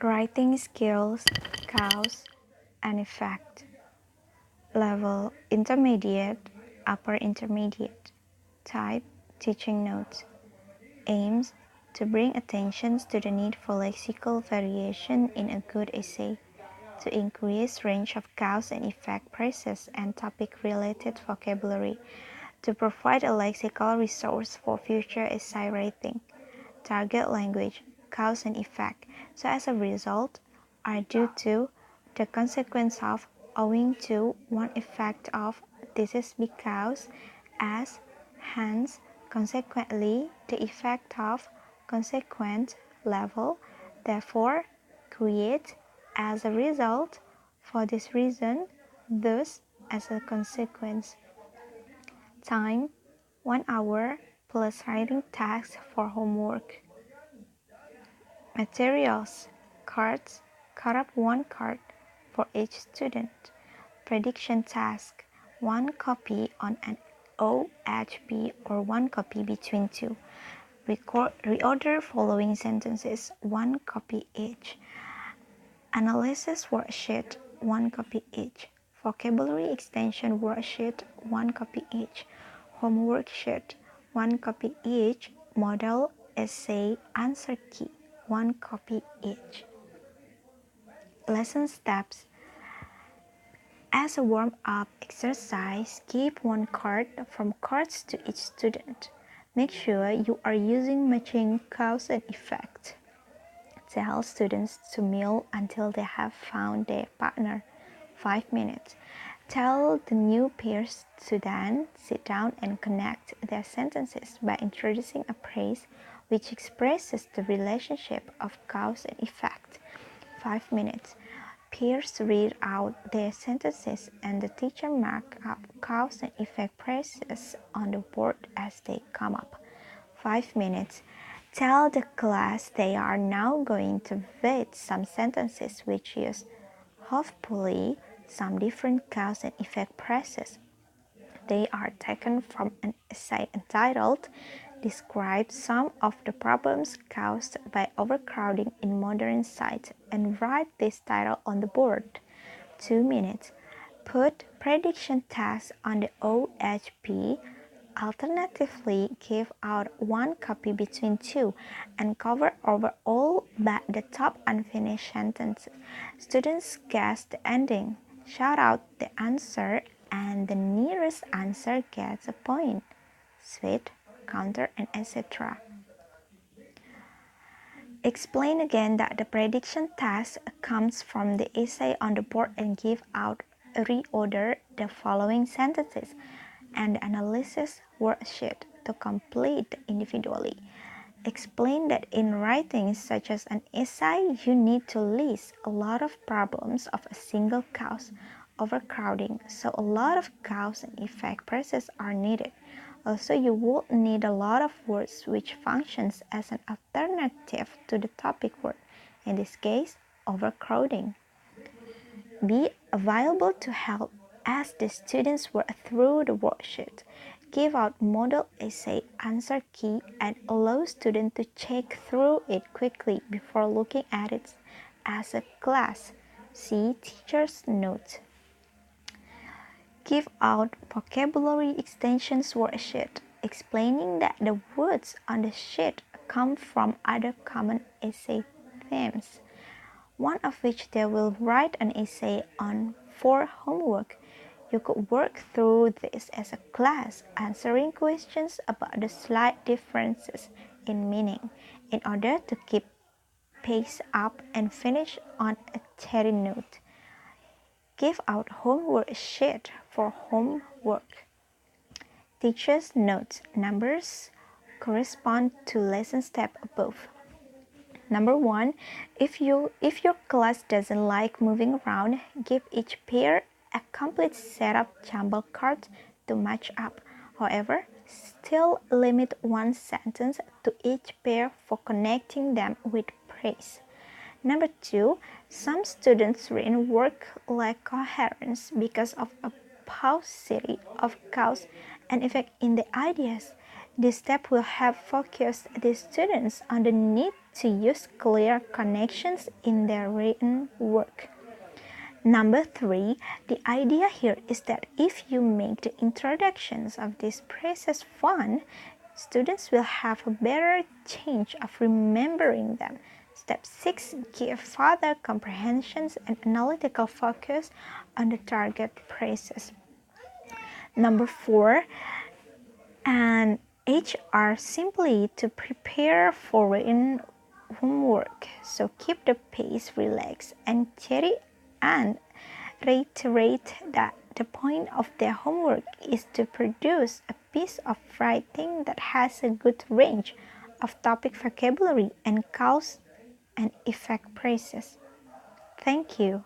Writing skills, cause and effect. Level intermediate, upper intermediate. Type teaching notes. Aims to bring attention to the need for lexical variation in a good essay, to increase range of cause and effect phrases and topic-related vocabulary, to provide a lexical resource for future essay writing. Target language, cause and effect. So as a result, are due to, the consequence of, owing to, one effect of, this is because, as, hence, consequently, the effect of, consequent, level, therefore, create, as a result, for this reason, thus, as a consequence. Time, 1 hour plus writing tasks for homework. Materials, cards, cut up 1 card for each student. Prediction task, 1 copy on an OHP or 1 copy between 2. Reorder following sentences, 1 copy each. Analysis worksheet, 1 copy each. Vocabulary extension worksheet, 1 copy each. Homework sheet, 1 copy each. Model essay answer key, 1 copy each. Lesson steps. As a warm-up exercise, give 1 card from cards to each student. Make sure you are using matching cause and effect. Tell students to mill until they have found their partner. 5 minutes. Tell the new pairs to then sit down and connect their sentences by introducing a phrase which expresses the relationship of cause and effect. 5 minutes. Peers read out their sentences and the teacher mark up cause and effect phrases on the board as they come up. 5 minutes. Tell the class they are now going to vet some sentences which use, hopefully, some different cause and effect phrases. They are taken from an essay entitled Describe Some of the Problems Caused by Overcrowding in Modern Sites and write this title on the board. 2 minutes. Put prediction tasks on the OHP. Alternatively, give out 1 copy between 2 and cover over all but the top unfinished sentences. Students guess the ending, shout out the answer, and the nearest answer gets a point. Switch, counter, and etc. Explain again that the prediction task comes from the essay on the board and give out, reorder the following sentences and the analysis worksheet to complete individually. Explain that in writing such as an essay, you need to list a lot of problems of a single cause, overcrowding, so a lot of cause and effect phrases are needed. Also, you will need a lot of words which functions as an alternative to the topic word, in this case, overcrowding. Be available to help as the students work through the worksheet. Give out model essay answer key and allow students to check through it quickly before looking at it as a class. See teacher's notes. Give out vocabulary extensions worksheet, explaining that the words on the sheet come from other common essay themes, one of which they will write an essay on for homework. You could work through this as a class, answering questions about the slight differences in meaning, in order to keep pace up and finish on a steady note. Give out homework sheet for homework. Teacher's notes numbers correspond to lesson step above. Number 1, if your class doesn't like moving around, give each pair a complete set of jumble cards to match up. However, still limit 1 sentence to each pair for connecting them with praise. Number 2, some students' written work lack coherence because of a paucity of cause and effect in the ideas. This step will help focus the students on the need to use clear connections in their written work. Number 3, the idea here is that if you make the introductions of these phrases fun, students will have a better chance of remembering them. Step 6, give further comprehension and analytical focus on the target phrases. Number 4, and HR simply to prepare for written homework. So keep the pace relaxed and steady and reiterate that the point of their homework is to produce a piece of writing that has a good range of topic vocabulary and cause and effect phrases. Thank you.